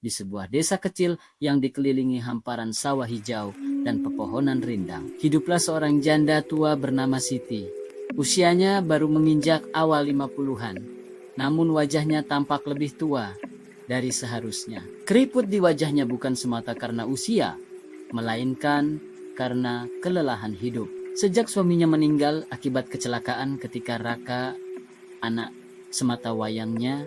di sebuah desa kecil yang dikelilingi hamparan sawah hijau dan pepohonan rindang. Hiduplah seorang janda tua bernama Siti. Usianya baru menginjak awal 50-an, namun wajahnya tampak lebih tua dari seharusnya. Keriput di wajahnya bukan semata karena usia, melainkan karena kelelahan hidup. Sejak suaminya meninggal akibat kecelakaan ketika Raka, anak sematawayangnya,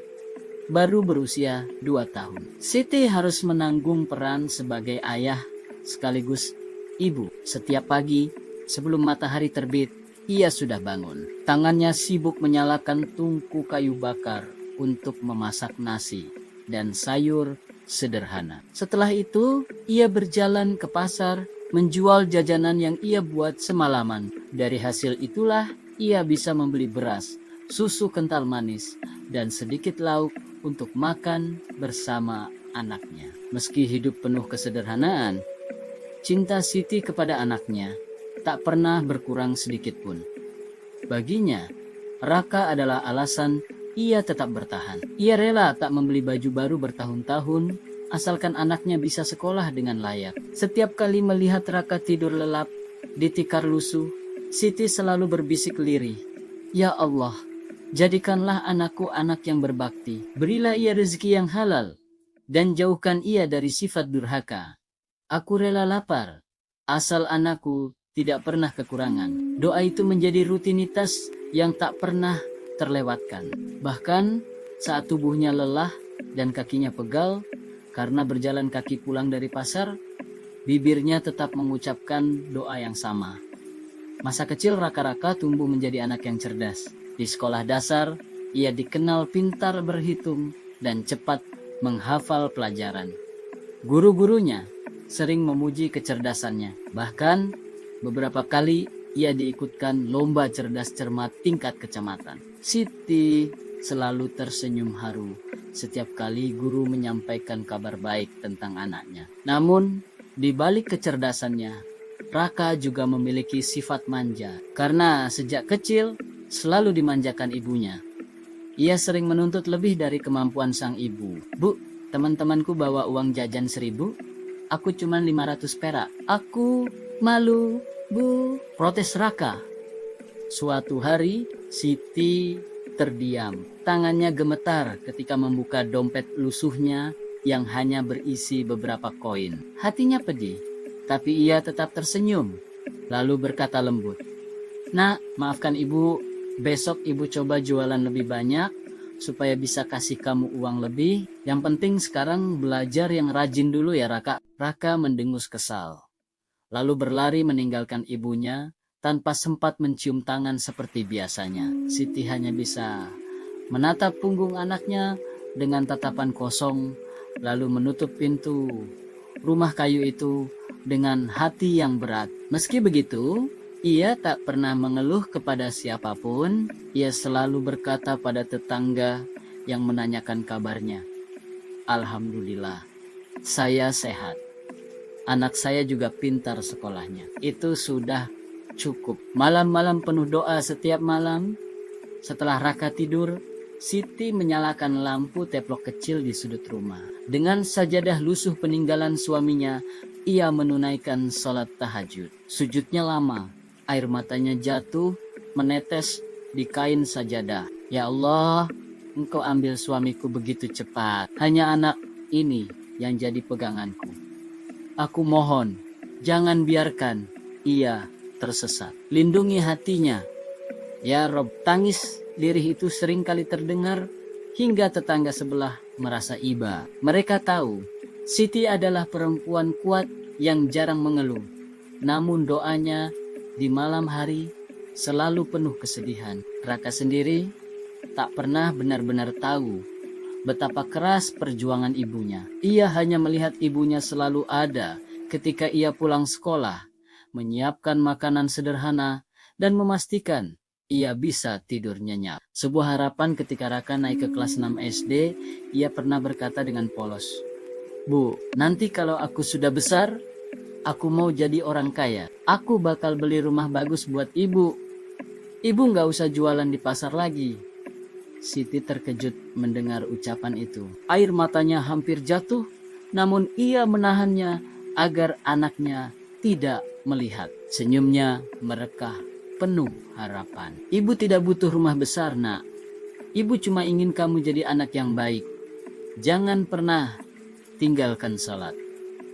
baru berusia 2 tahun. Siti harus menanggung peran sebagai ayah sekaligus ibu. Setiap pagi sebelum matahari terbit, ia sudah bangun. Tangannya sibuk menyalakan tungku kayu bakar untuk memasak nasi dan sayur sederhana. Setelah itu, ia berjalan ke pasar menjual jajanan yang ia buat semalaman. Dari hasil itulah ia bisa membeli beras, susu kental manis, dan sedikit lauk untuk makan bersama anaknya. Meski hidup penuh kesederhanaan, cinta Siti kepada anaknya tak pernah berkurang sedikit pun. Baginya, Raka adalah alasan ia tetap bertahan. Ia rela tak membeli baju baru bertahun-tahun, asalkan anaknya bisa sekolah dengan layak. Setiap kali melihat Raka tidur lelap di tikar lusuh, Siti selalu berbisik lirih, "Ya Allah, jadikanlah anakku anak yang berbakti. Berilah ia rezeki yang halal, dan jauhkan ia dari sifat durhaka. Aku rela lapar, asal anakku tidak pernah kekurangan." Doa itu menjadi rutinitas yang tak pernah terlewatkan. Bahkan saat tubuhnya lelah dan kakinya pegal karena berjalan kaki pulang dari pasar, bibirnya tetap mengucapkan doa yang sama. Masa kecil Raka tumbuh menjadi anak yang cerdas. Di sekolah dasar, ia dikenal pintar berhitung dan cepat menghafal pelajaran. Guru-gurunya sering memuji kecerdasannya. Bahkan beberapa kali ia diikutkan lomba cerdas cermat tingkat kecamatan. Siti selalu tersenyum haru setiap kali guru menyampaikan kabar baik tentang anaknya. Namun, di balik kecerdasannya, Raka juga memiliki sifat manja. Karena sejak kecil selalu dimanjakan ibunya. Ia sering menuntut lebih dari kemampuan sang ibu. "Bu, teman-temanku bawa uang jajan 1.000, aku cuma 500 perak. Aku malu, Bu," protes Raka. Suatu hari, Siti terdiam. Tangannya gemetar ketika membuka dompet lusuhnya yang hanya berisi beberapa koin. Hatinya pedih, tapi ia tetap tersenyum. Lalu berkata lembut, "Nak, maafkan ibu, besok ibu coba jualan lebih banyak supaya bisa kasih kamu uang lebih. Yang penting sekarang belajar yang rajin dulu ya, Raka." Raka mendengus kesal, lalu berlari meninggalkan ibunya tanpa sempat mencium tangan seperti biasanya. Siti hanya bisa menatap punggung anaknya dengan tatapan kosong, lalu menutup pintu rumah kayu itu dengan hati yang berat. Meski begitu, ia tak pernah mengeluh kepada siapapun. Ia selalu berkata pada tetangga yang menanyakan kabarnya, "Alhamdulillah, saya sehat. Anak saya juga pintar sekolahnya. Itu sudah cukup." Malam-malam penuh doa setiap malam. Setelah Raka tidur, Siti menyalakan lampu teplok kecil di sudut rumah. Dengan sajadah lusuh peninggalan suaminya, ia menunaikan sholat tahajud. Sujudnya lama, air matanya jatuh menetes di kain sajadah. "Ya Allah, Engkau ambil suamiku begitu cepat. Hanya anak ini yang jadi peganganku. Aku mohon, jangan biarkan ia tersesat. Lindungi hatinya. Ya Rob." Tangis lirih itu sering kali terdengar hingga tetangga sebelah merasa iba. Mereka tahu Siti adalah perempuan kuat yang jarang mengeluh. Namun doanya di malam hari selalu penuh kesedihan. Raka sendiri tak pernah benar-benar tahu betapa keras perjuangan ibunya. Ia hanya melihat ibunya selalu ada ketika ia pulang sekolah, menyiapkan makanan sederhana, dan memastikan ia bisa tidur nyenyak. Sebuah harapan ketika Raka naik ke kelas 6 SD, ia pernah berkata dengan polos, "Bu, nanti kalau aku sudah besar, aku mau jadi orang kaya. Aku bakal beli rumah bagus buat ibu. Ibu gak usah jualan di pasar lagi." Siti terkejut mendengar ucapan itu. Air matanya hampir jatuh namun ia menahannya agar anaknya tidak melihat. Senyumnya merekah penuh harapan. Ibu tidak butuh rumah besar, nak. Ibu cuma ingin kamu jadi anak yang baik. Jangan pernah tinggalkan salat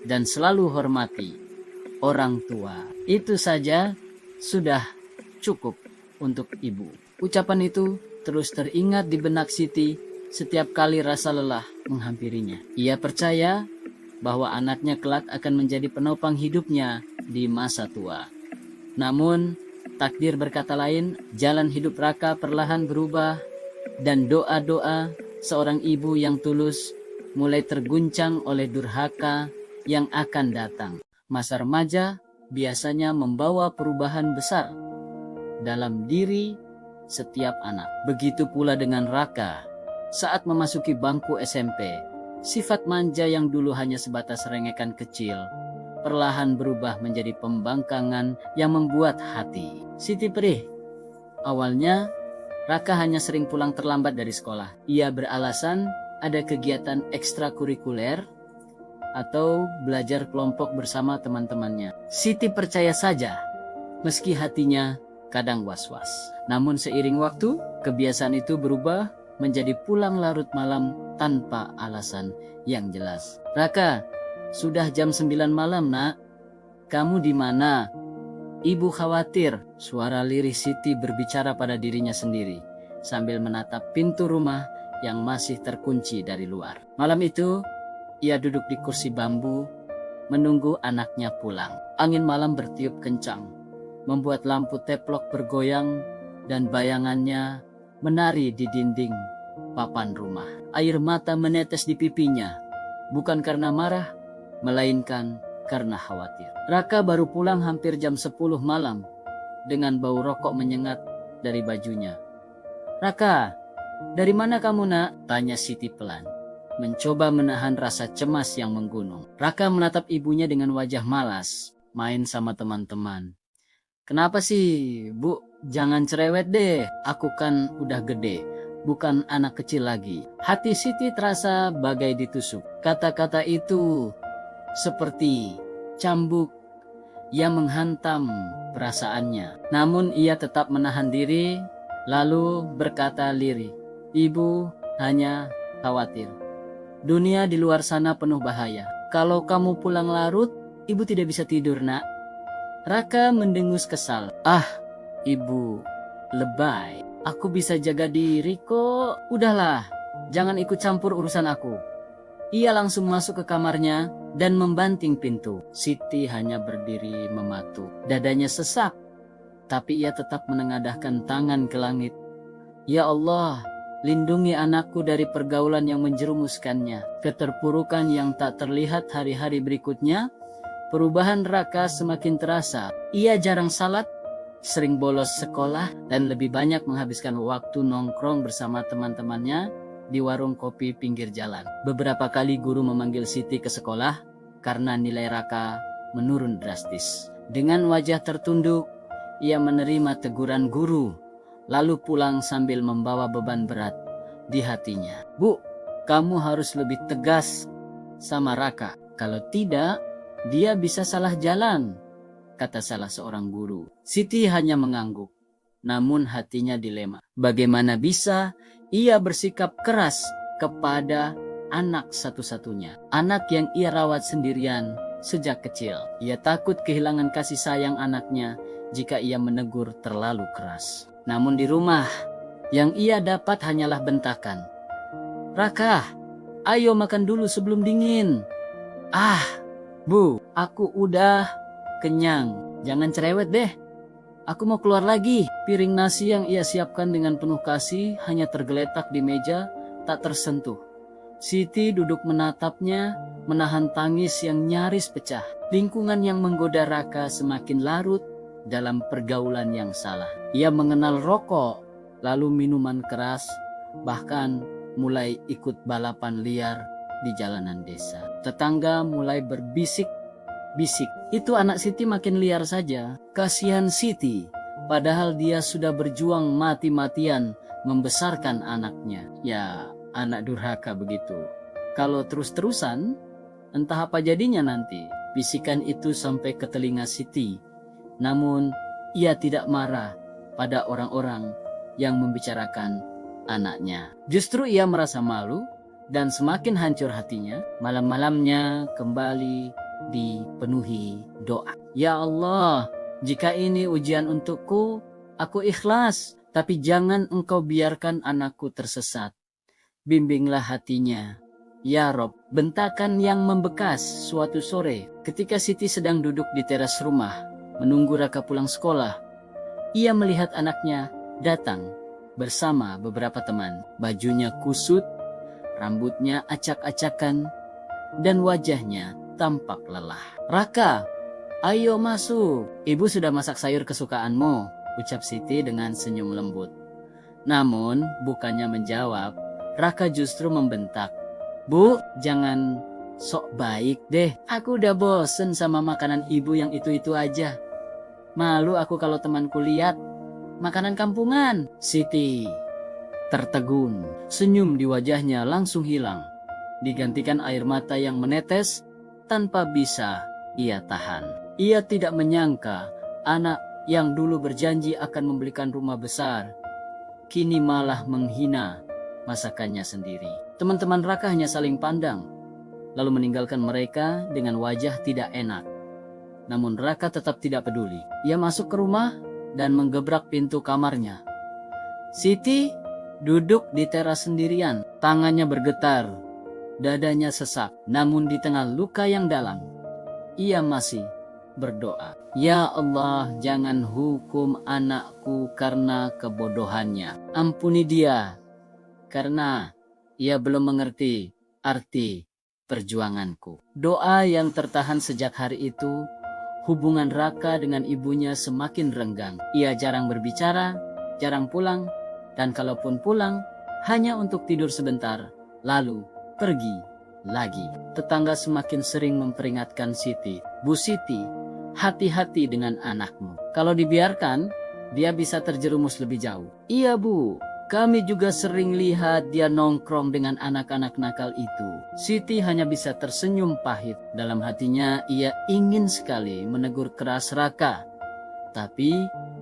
dan selalu hormati orang tua. Itu saja sudah cukup untuk ibu. Ucapan itu terus teringat di benak Siti setiap kali rasa lelah menghampirinya. Ia percaya bahwa anaknya kelak akan menjadi penopang hidupnya di masa tua. Namun, takdir berkata lain, jalan hidup Raka perlahan berubah dan doa-doa seorang ibu yang tulus mulai terguncang oleh durhaka yang akan datang. Masa remaja biasanya membawa perubahan besar dalam diri setiap anak. Begitu pula dengan Raka. Saat memasuki bangku SMP, sifat manja yang dulu hanya sebatas rengekan kecil, perlahan berubah menjadi pembangkangan yang membuat hati Siti perih. Awalnya, Raka hanya sering pulang terlambat dari sekolah. Ia beralasan ada kegiatan ekstrakurikuler atau belajar kelompok bersama teman-temannya. Siti percaya saja, meski hatinya kadang was-was. Namun seiring waktu, kebiasaan itu berubah menjadi pulang larut malam tanpa alasan yang jelas. Raka, sudah jam 9 malam, nak. Kamu di mana? Ibu khawatir. Suara lirih Siti berbicara pada dirinya sendiri sambil menatap pintu rumah yang masih terkunci dari luar. Malam itu, ia duduk di kursi bambu menunggu anaknya pulang. Angin malam bertiup kencang, membuat lampu teplok bergoyang dan bayangannya menari di dinding papan rumah. Air mata menetes di pipinya, bukan karena marah, melainkan karena khawatir. Raka baru pulang hampir jam 10 malam dengan bau rokok menyengat dari bajunya. Raka, dari mana kamu, nak? Tanya Siti pelan, mencoba menahan rasa cemas yang menggunung. Raka menatap ibunya dengan wajah malas. Main sama teman-teman. Kenapa sih, Bu? Jangan cerewet deh. Aku kan udah gede, bukan anak kecil lagi. Hati Siti terasa bagai ditusuk. Kata-kata itu seperti cambuk yang menghantam perasaannya. Namun ia tetap menahan diri, lalu berkata lirih, Ibu hanya khawatir. Dunia di luar sana penuh bahaya. Kalau kamu pulang larut, Ibu tidak bisa tidur, nak. Raka mendengus kesal. Ah, Ibu, lebay. Aku bisa jaga diri kok. Udahlah, jangan ikut campur urusan aku. Ia langsung masuk ke kamarnya dan membanting pintu. Siti hanya berdiri mematung. Dadanya sesak, tapi ia tetap menengadahkan tangan ke langit. Ya Allah, lindungi anakku dari pergaulan yang menjerumuskannya. Keterpurukan yang tak terlihat hari-hari berikutnya. Perubahan Raka semakin terasa. Ia jarang salat, sering bolos sekolah, dan lebih banyak menghabiskan waktu nongkrong bersama teman-temannya di warung kopi pinggir jalan. Beberapa kali guru memanggil Siti ke sekolah karena nilai Raka menurun drastis. Dengan wajah tertunduk, ia menerima teguran guru, lalu pulang sambil membawa beban berat di hatinya. Bu, kamu harus lebih tegas sama Raka. Kalau tidak, dia bisa salah jalan, kata salah seorang guru. Siti hanya mengangguk, namun hatinya dilema. Bagaimana bisa ia bersikap keras kepada anak satu-satunya, anak yang ia rawat sendirian sejak kecil. Ia takut kehilangan kasih sayang anaknya jika ia menegur terlalu keras. Namun di rumah, yang ia dapat hanyalah bentakan. Raka, ayo makan dulu sebelum dingin. Ah, Bu, aku udah kenyang. Jangan cerewet deh. Aku mau keluar lagi. Piring nasi yang ia siapkan dengan penuh kasih hanya tergeletak di meja, tak tersentuh. Siti duduk menatapnya, menahan tangis yang nyaris pecah. Lingkungan yang menggoda Raka semakin larut dalam pergaulan yang salah. Ia mengenal rokok, lalu minuman keras, bahkan mulai ikut balapan liar di jalanan desa. Tetangga mulai berbisik-bisik. Itu anak Siti makin liar saja. Kasihan Siti, padahal dia sudah berjuang mati-matian membesarkan anaknya. Ya, anak durhaka begitu. Kalau terus-terusan, Entah apa jadinya nanti. Bisikan itu sampai ke telinga Siti. Namun ia tidak marah pada orang-orang yang membicarakan anaknya. Justru ia merasa malu dan semakin hancur hatinya. Malam-malamnya kembali dipenuhi doa. Ya Allah, jika ini ujian untukku, aku ikhlas. Tapi jangan engkau biarkan anakku tersesat. Bimbinglah hatinya. Ya Rob, bentakan yang membekas suatu sore ketika Siti sedang duduk di teras rumah menunggu Raka pulang sekolah. Ia melihat anaknya datang bersama beberapa teman. Bajunya kusut, rambutnya acak-acakan, dan wajahnya tampak lelah. Raka, ayo masuk. Ibu sudah masak sayur kesukaanmu, ucap Siti dengan senyum lembut. Namun bukannya menjawab, Raka justru membentak. Bu, jangan sok baik deh. Aku udah bosen sama makanan ibu yang itu-itu aja. Malu aku kalau temanku lihat makanan kampungan. Siti tertegun. Senyum di wajahnya langsung hilang. Digantikan air mata yang menetes tanpa bisa ia tahan. Ia tidak menyangka anak yang dulu berjanji akan membelikan rumah besar, kini malah menghina masakannya sendiri. Teman-teman Raka hanya saling pandang, lalu meninggalkan mereka dengan wajah tidak enak. Namun Raka tetap tidak peduli. Ia masuk ke rumah dan menggebrak pintu kamarnya. Siti duduk di teras sendirian, tangannya bergetar, dadanya sesak. Namun di tengah luka yang dalam, ia masih berdoa. Ya Allah, jangan hukum anakku karena kebodohannya. Ampuni dia, karena ia belum mengerti arti perjuanganku. Doa yang tertahan sejak hari itu, hubungan Raka dengan ibunya semakin renggang. Ia jarang berbicara, jarang pulang, dan kalaupun pulang, hanya untuk tidur sebentar, lalu pergi lagi. Tetangga semakin sering memperingatkan Siti. Bu Siti, hati-hati dengan anakmu. Kalau dibiarkan, dia bisa terjerumus lebih jauh. Iya Bu, kami juga sering lihat dia nongkrong dengan anak-anak nakal itu. Siti hanya bisa tersenyum pahit. Dalam hatinya ia ingin sekali menegur keras Raka. Tapi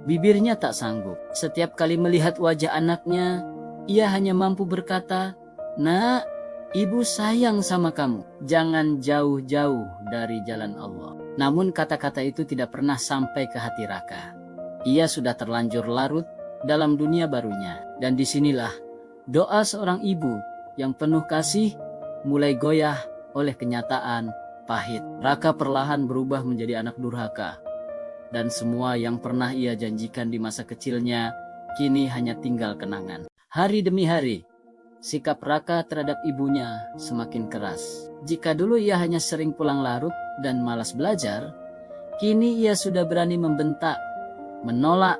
bibirnya tak sanggup. Setiap kali melihat wajah anaknya, ia hanya mampu berkata, "Nak, ibu sayang sama kamu. Jangan jauh-jauh dari jalan Allah." Namun kata-kata itu tidak pernah sampai ke hati Raka. Ia sudah terlanjur larut dalam dunia barunya. Dan disinilah doa seorang ibu yang penuh kasih mulai goyah oleh kenyataan pahit. Raka perlahan berubah menjadi anak durhaka. Dan semua yang pernah ia janjikan di masa kecilnya kini hanya tinggal kenangan. Hari demi hari, sikap Raka terhadap ibunya semakin keras. Jika dulu ia hanya sering pulang larut dan malas belajar, kini ia sudah berani membentak, menolak,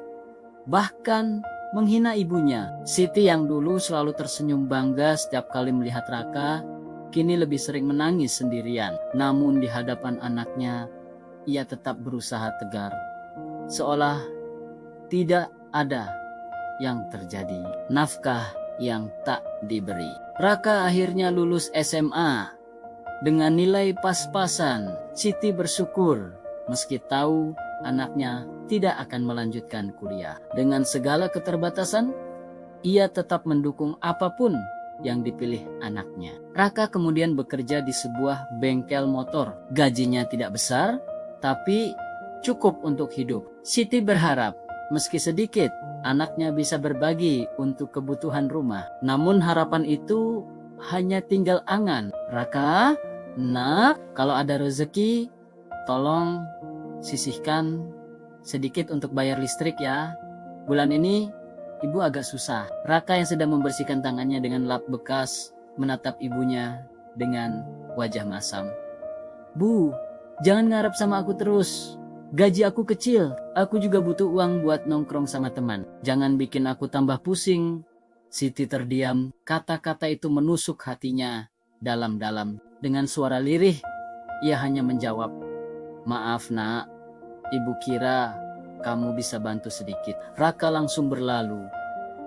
bahkan menghina ibunya. Siti yang dulu selalu tersenyum bangga setiap kali melihat Raka, kini lebih sering menangis sendirian. Namun di hadapan anaknya, ia tetap berusaha tegar, seolah tidak ada yang terjadi. Nafkah yang tak diberi. Raka akhirnya lulus SMA dengan nilai pas-pasan. Siti bersyukur meski tahu anaknya tidak akan melanjutkan kuliah. Dengan segala keterbatasan, ia tetap mendukung apapun yang dipilih anaknya. Raka kemudian bekerja di sebuah bengkel motor. Gajinya tidak besar, tapi cukup untuk hidup. Siti berharap, meski sedikit, anaknya bisa berbagi untuk kebutuhan rumah. Namun harapan itu hanya tinggal angan. Raka, nak, kalau ada rezeki, tolong sisihkan sedikit untuk bayar listrik ya. Bulan ini ibu agak susah. Raka yang sedang membersihkan tangannya dengan lap bekas menatap ibunya dengan wajah masam. Bu, jangan ngarep sama aku terus. Gaji aku kecil. Aku juga butuh uang buat nongkrong sama teman. Jangan bikin aku tambah pusing. Siti terdiam. Kata-kata itu menusuk hatinya dalam-dalam. Dengan suara lirih, ia hanya menjawab, "Maaf nak, ibu kira kamu bisa bantu sedikit." Raka langsung berlalu,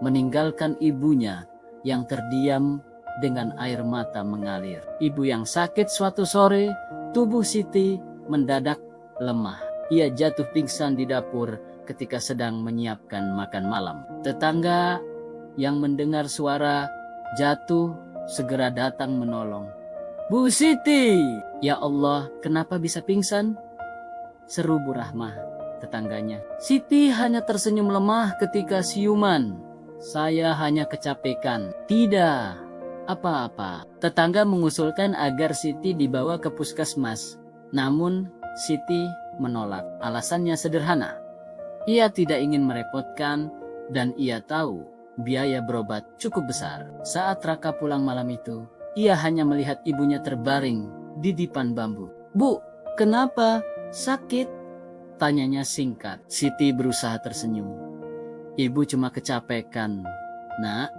meninggalkan ibunya yang terdiam dengan air mata mengalir. Ibu yang sakit suatu sore, tubuh Siti mendadak lemah. Ia jatuh pingsan di dapur ketika sedang menyiapkan makan malam. Tetangga yang mendengar suara jatuh segera datang menolong. "Bu Siti!" "Ya Allah, kenapa bisa pingsan?" seru Bu Rahmah tetangganya. "Siti hanya tersenyum lemah ketika siuman. Saya hanya kecapekan." "Tidak apa-apa." Tetangga mengusulkan agar Siti dibawa ke puskesmas. Namun Siti menolak. Alasannya sederhana. Ia tidak ingin merepotkan dan ia tahu biaya berobat cukup besar. Saat Raka pulang malam itu, ia hanya melihat ibunya terbaring di dipan bambu. "Bu, kenapa? Sakit?" tanyanya singkat. Siti berusaha tersenyum. "Ibu cuma kecapekan, Nak.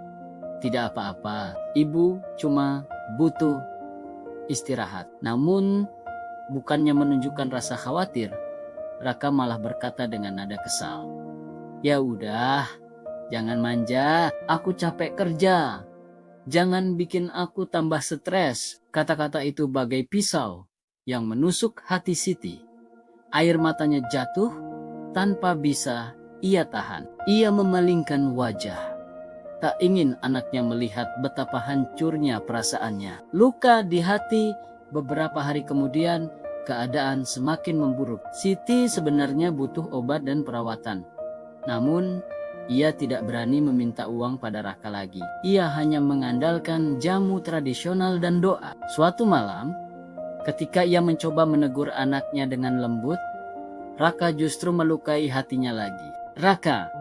Tidak apa-apa. Ibu cuma butuh istirahat." Namun, bukannya menunjukkan rasa khawatir, Raka malah berkata dengan nada kesal, "Ya udah, jangan manja. Aku capek kerja. Jangan bikin aku tambah stres." Kata-kata itu bagai pisau yang menusuk hati Siti. Air matanya jatuh tanpa bisa ia tahan. Ia memalingkan wajah. Tak ingin anaknya melihat betapa hancurnya perasaannya. Luka di hati. Beberapa hari kemudian, keadaan semakin memburuk. Siti sebenarnya butuh obat dan perawatan. Namun, ia tidak berani meminta uang pada Raka lagi. Ia hanya mengandalkan jamu tradisional dan doa. Suatu malam, ketika ia mencoba menegur anaknya dengan lembut, Raka justru melukai hatinya lagi. "Raka,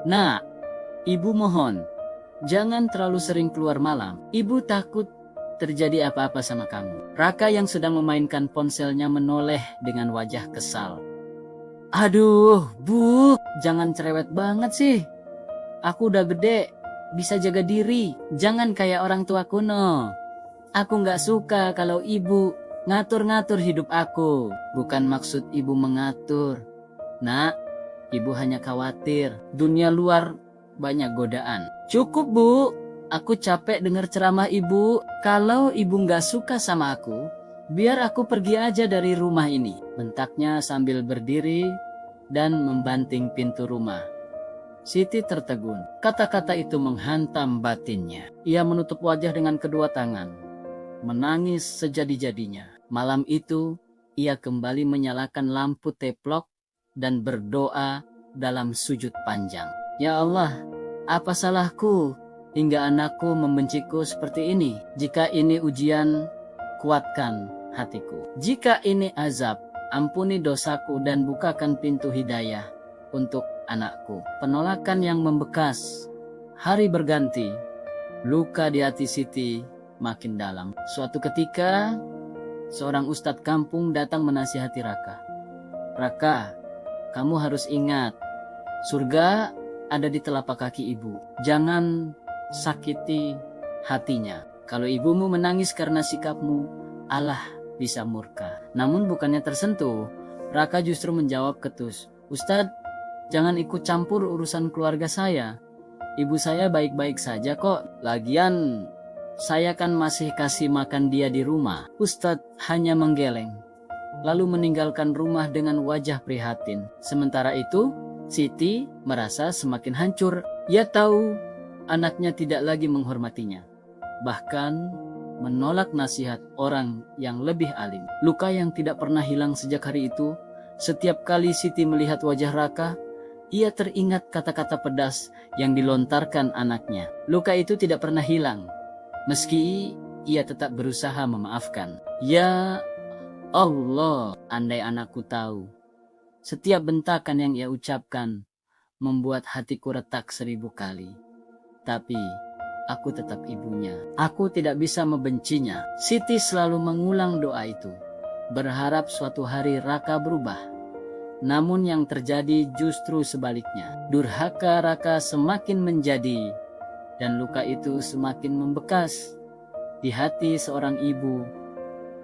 Nak, Ibu mohon, jangan terlalu sering keluar malam. Ibu takut terjadi apa-apa sama kamu." Raka yang sedang memainkan ponselnya menoleh dengan wajah kesal. "Aduh, Bu, jangan cerewet banget sih. Aku udah gede, bisa jaga diri. Jangan kayak orang tua kuno. Aku gak suka kalau ibu ngatur-ngatur hidup aku." "Bukan maksud ibu mengatur, Nak. Ibu hanya khawatir. Dunia luar banyak godaan." "Cukup, Bu. Aku capek dengar ceramah ibu. Kalau ibu gak suka sama aku, biar aku pergi aja dari rumah ini," bentaknya sambil berdiri dan membanting pintu rumah. Siti tertegun. Kata-kata itu menghantam batinnya. Ia menutup wajah dengan kedua tangan, menangis sejadi-jadinya. Malam itu, ia kembali menyalakan lampu teplok dan berdoa dalam sujud panjang. "Ya Allah, apa salahku hingga anakku membenciku seperti ini? Jika ini ujian, kuatkan hatiku. Jika ini azab, ampuni dosaku dan bukakan pintu hidayah untuk anakku." Penolakan yang membekas. Hari berganti, luka di hati Siti makin dalam. Suatu ketika, seorang ustadz kampung datang menasihati Raka. "Raka, kamu harus ingat, surga ada di telapak kaki ibu. Jangan sakiti hatinya. Kalau ibumu menangis karena sikapmu, Allah bisa murka." Namun bukannya tersentuh, Raka justru menjawab ketus, "Ustadz, jangan ikut campur urusan keluarga saya. Ibu saya baik-baik saja kok. Lagian, saya kan masih kasih makan dia di rumah." Ustadz hanya menggeleng, lalu meninggalkan rumah dengan wajah prihatin. Sementara itu, Siti merasa semakin hancur. Ia tahu anaknya tidak lagi menghormatinya, bahkan menolak nasihat orang yang lebih alim. Luka yang tidak pernah hilang sejak hari itu. Setiap kali Siti melihat wajah Raka, ia teringat kata-kata pedas yang dilontarkan anaknya. Luka itu tidak pernah hilang, meski ia tetap berusaha memaafkan. "Ya Allah, andai anakku tahu. Setiap bentakan yang ia ucapkan membuat hatiku retak 1000 kali. Tapi aku tetap ibunya. Aku tidak bisa membencinya." Siti selalu mengulang doa itu, berharap suatu hari Raka berubah. Namun yang terjadi justru sebaliknya. Durhaka Raka semakin menjadi, dan luka itu semakin membekas di hati seorang ibu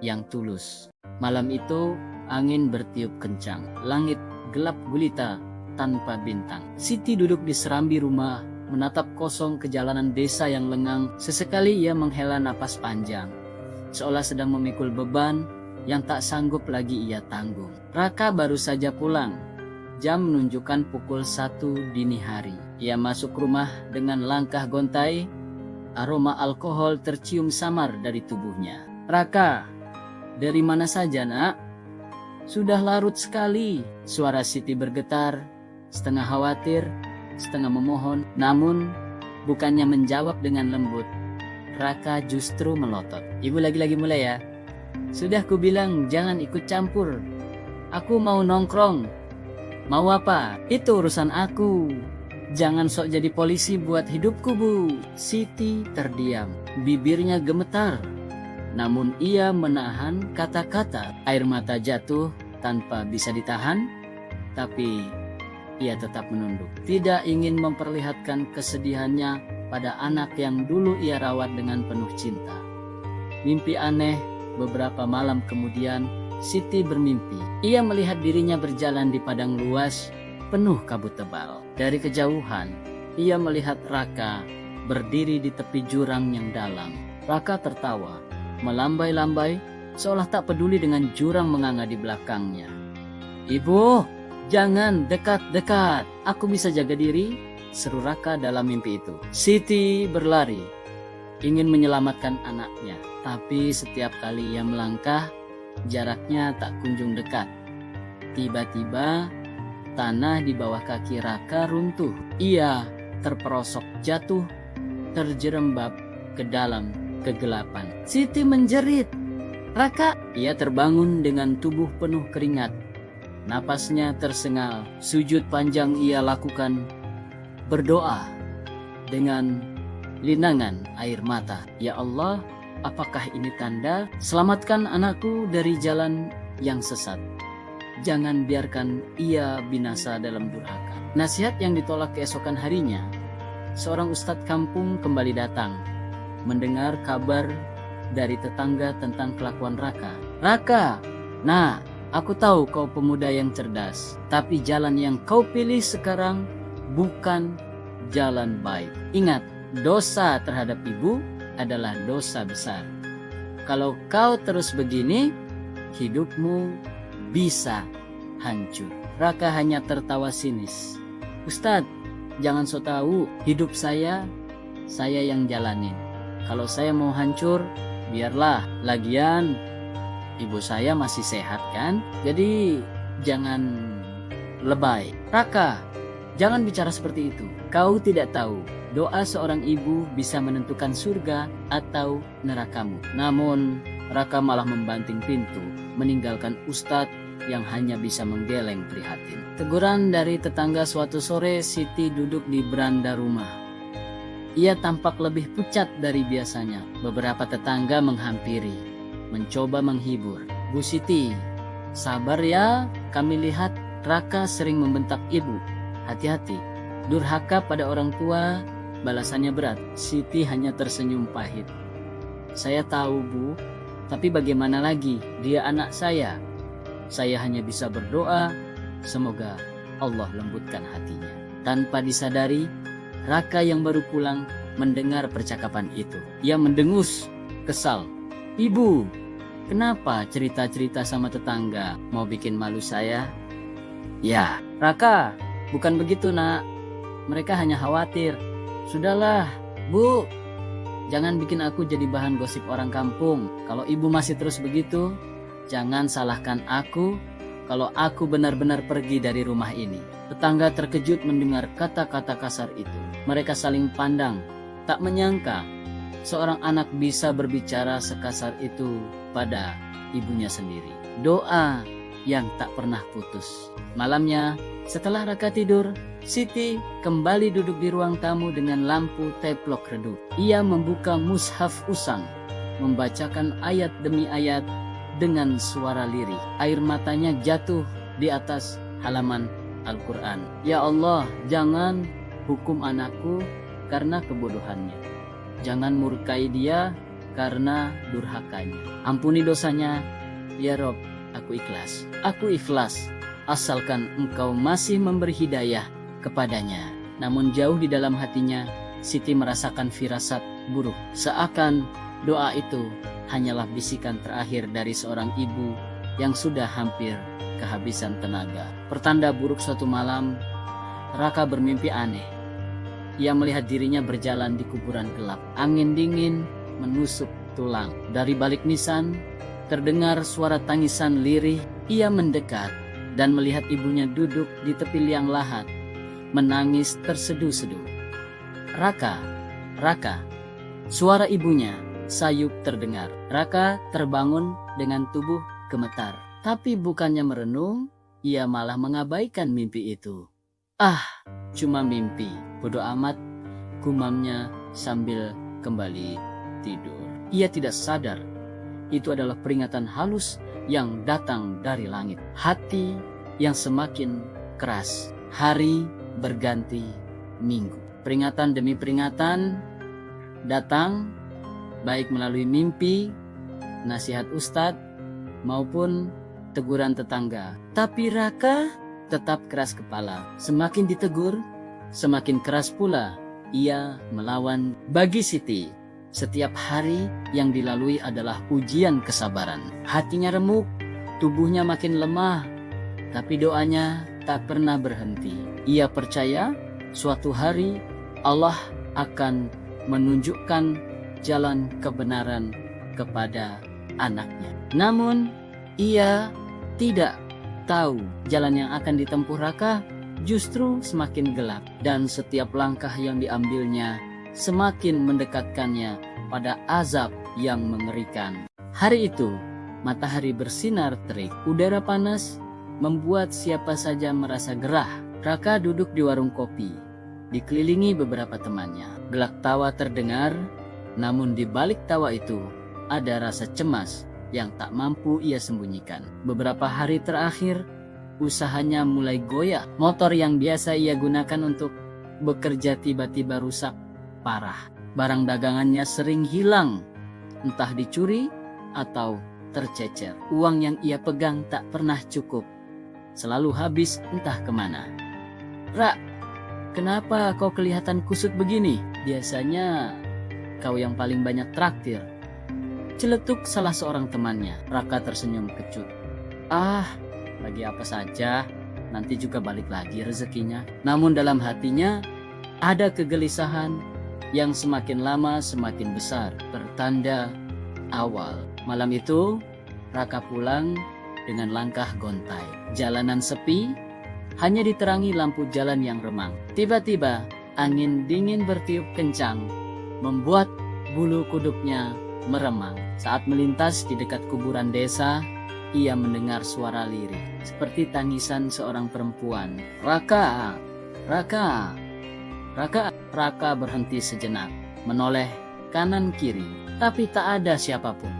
yang tulus. Malam itu, angin bertiup kencang. Langit gelap gulita tanpa bintang. Siti duduk di serambi rumah menatap kosong ke jalanan desa yang lengang. Sesekali ia menghela napas panjang, seolah sedang memikul beban yang tak sanggup lagi ia tanggung. Raka baru saja pulang. Jam menunjukkan pukul 1 dini hari. Ia masuk rumah dengan langkah gontai. Aroma alkohol tercium samar dari tubuhnya. Raka, dari mana saja nak? Sudah larut sekali. Suara Siti bergetar, setengah khawatir, setengah memohon. Namun bukannya menjawab dengan lembut, Raka justru melotot. Ibu lagi-lagi mulai ya. Sudah kubilang jangan ikut campur. Aku mau nongkrong. Mau apa? Itu urusan aku. Jangan sok jadi polisi buat hidupku, Bu. Siti terdiam. Bibirnya gemetar. Namun ia menahan kata-kata. Air mata jatuh tanpa bisa ditahan. Tapi ia tetap menunduk. Tidak ingin memperlihatkan kesedihannya pada anak yang dulu ia rawat dengan penuh cinta. Mimpi aneh. Beberapa malam kemudian Siti bermimpi. Ia melihat dirinya berjalan di padang luas penuh kabut tebal. Dari kejauhan, ia melihat Raka berdiri di tepi jurang yang dalam. Raka tertawa, melambai-lambai, seolah tak peduli dengan jurang menganga di belakangnya. Ibu, jangan dekat-dekat. Aku bisa jaga diri, seru Raka dalam mimpi itu. Siti berlari, ingin menyelamatkan anaknya. Tapi setiap kali ia melangkah, jaraknya tak kunjung dekat. Tiba-tiba tanah di bawah kaki Raka runtuh. Ia terperosok jatuh, terjerembab ke dalam kegelapan. Siti menjerit, "Raka!" Ia terbangun dengan tubuh penuh keringat. Napasnya tersengal. Sujud panjang ia lakukan, berdoa dengan linangan air mata. Ya Allah, apakah ini tanda? Selamatkan anakku dari jalan yang sesat. Jangan biarkan ia binasa dalam durhaka. Nasihat yang ditolak keesokan harinya. Seorang ustadz kampung kembali datang, mendengar kabar dari tetangga tentang kelakuan Raka. Raka, nah, aku tahu kau pemuda yang cerdas, tapi jalan yang kau pilih sekarang bukan jalan baik. Ingat, dosa terhadap ibu adalah dosa besar. Kalau kau terus begini, hidupmu bisa hancur. Raka hanya tertawa sinis. Ustadz, jangan so tahu, hidup saya yang jalanin. Kalau saya mau hancur, biarlah. Lagian, ibu saya masih sehat kan? Jadi jangan lebay. Raka, jangan bicara seperti itu. Kau tidak tahu, doa seorang ibu bisa menentukan surga atau nerakamu. Namun, Raka malah membanting pintu, meninggalkan ustadz yang hanya bisa menggeleng prihatin. Teguran dari tetangga suatu sore, Siti duduk di beranda rumah. Ia tampak lebih pucat dari biasanya. Beberapa tetangga menghampiri, mencoba menghibur. Bu Siti, sabar ya, kami lihat Raka sering membentak ibu. Hati-hati, durhaka pada orang tua balasannya berat. Siti hanya tersenyum pahit. Saya tahu, Bu, tapi bagaimana lagi? Dia anak saya. Saya hanya bisa berdoa, semoga Allah lembutkan hatinya. Tanpa disadari, Raka yang baru pulang mendengar percakapan itu. Ia mendengus, kesal. Ibu, kenapa cerita-cerita sama tetangga? Mau bikin malu saya? Ya, Raka, bukan begitu nak. Mereka hanya khawatir. Sudahlah, Bu, jangan bikin aku jadi bahan gosip orang kampung. Kalau ibu masih terus begitu, jangan salahkan aku kalau aku benar-benar pergi dari rumah ini. Tetangga terkejut mendengar kata-kata kasar itu. Mereka saling pandang, tak menyangka seorang anak bisa berbicara sekasar itu pada ibunya sendiri. Doa yang tak pernah putus. Malamnya, setelah Raka tidur, Siti kembali duduk di ruang tamu dengan lampu teplok redup. Ia membuka mushaf usang, membacakan ayat demi ayat dengan suara lirih. Air matanya jatuh di atas halaman Al-Quran. Ya Allah, jangan hukum anakku karena kebodohannya. Jangan murkai dia karena durhakanya. Ampuni dosanya, ya Rob, aku ikhlas. Aku ikhlas, asalkan engkau masih memberi hidayah kepadanya. Namun jauh di dalam hatinya, Siti merasakan firasat buruk. Seakan doa itu hanyalah bisikan terakhir dari seorang ibu yang sudah hampir kehabisan tenaga. Pertanda buruk suatu malam, Raka bermimpi aneh. Ia melihat dirinya berjalan di kuburan gelap. Angin dingin menusuk tulang. Dari balik nisan, terdengar suara tangisan lirih. Ia mendekat dan melihat ibunya duduk di tepi liang lahat, menangis terseduh-seduh. Raka, Raka, suara ibunya sayup terdengar. Raka terbangun dengan tubuh gemetar. Tapi bukannya merenung, ia malah mengabaikan mimpi itu. Ah, cuma mimpi, bodoh amat, gumamnya sambil kembali tidur. Ia tidak sadar, itu adalah peringatan halus yang datang dari langit. Hati yang semakin keras, hari berganti minggu. Peringatan demi peringatan datang, baik melalui mimpi, nasihat ustadz, maupun teguran tetangga. Tapi Raka tetap keras kepala. Semakin ditegur, semakin keras pula ia melawan. Bagi Siti, setiap hari yang dilalui adalah ujian kesabaran. Hatinya remuk, tubuhnya makin lemah, tapi doanya tak pernah berhenti. Ia percaya suatu hari Allah akan menunjukkan jalan kebenaran kepada anaknya. Namun ia tidak tahu jalan yang akan ditempuh Raka justru semakin gelap, dan setiap langkah yang diambilnya semakin mendekatkannya pada azab yang mengerikan. Hari itu, matahari bersinar terik, udara panas membuat siapa saja merasa gerah. Raka duduk di warung kopi, dikelilingi beberapa temannya. Gelak tawa terdengar, namun di balik tawa itu ada rasa cemas yang tak mampu ia sembunyikan. Beberapa hari terakhir, usahanya mulai goyah. Motor yang biasa ia gunakan untuk bekerja tiba-tiba rusak parah. Barang dagangannya sering hilang, entah dicuri atau tercecer. Uang yang ia pegang tak pernah cukup, selalu habis entah kemana. Ra, kenapa kau kelihatan kusut begini? Biasanya kau yang paling banyak traktir, celetuk salah seorang temannya. Raka tersenyum kecut. Ah, bagi apa saja, nanti juga balik lagi rezekinya. Namun dalam hatinya ada kegelisahan yang semakin lama semakin besar, pertanda awal. Malam itu Raka pulang dengan langkah gontai. Jalanan sepi, hanya diterangi lampu jalan yang remang. Tiba-tiba angin dingin bertiup kencang, membuat bulu kuduknya meremang. Saat melintas di dekat kuburan desa, ia mendengar suara lirih, seperti tangisan seorang perempuan. Raka, Raka, Raka. Raka berhenti sejenak, menoleh kanan kiri, tapi tak ada siapapun.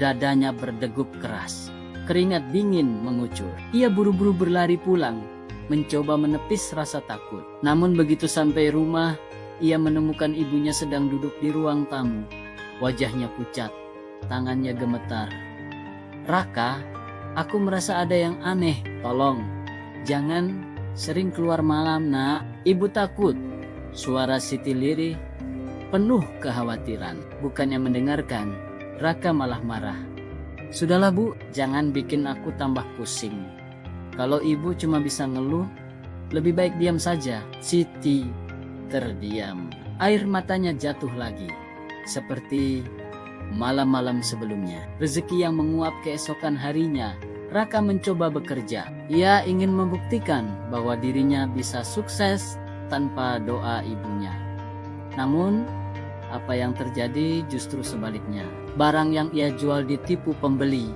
Dadanya berdegup keras, keringat dingin mengucur. Ia buru-buru berlari pulang, mencoba menepis rasa takut. Namun begitu sampai rumah, ia menemukan ibunya sedang duduk di ruang tamu. Wajahnya pucat, tangannya gemetar. Raka, aku merasa ada yang aneh. Tolong, jangan sering keluar malam, nak. Ibu takut. Suara Siti lirih penuh kekhawatiran. Bukannya mendengarkan, Raka malah marah. Sudahlah bu, jangan bikin aku tambah pusing. Kalau ibu cuma bisa ngeluh, lebih baik diam saja. Siti terdiam. Air matanya jatuh lagi, seperti malam-malam sebelumnya. Rezeki yang menguap keesokan harinya, Raka mencoba bekerja. Ia ingin membuktikan bahwa dirinya bisa sukses tanpa doa ibunya. Namun, apa yang terjadi justru sebaliknya. Barang yang ia jual ditipu pembeli,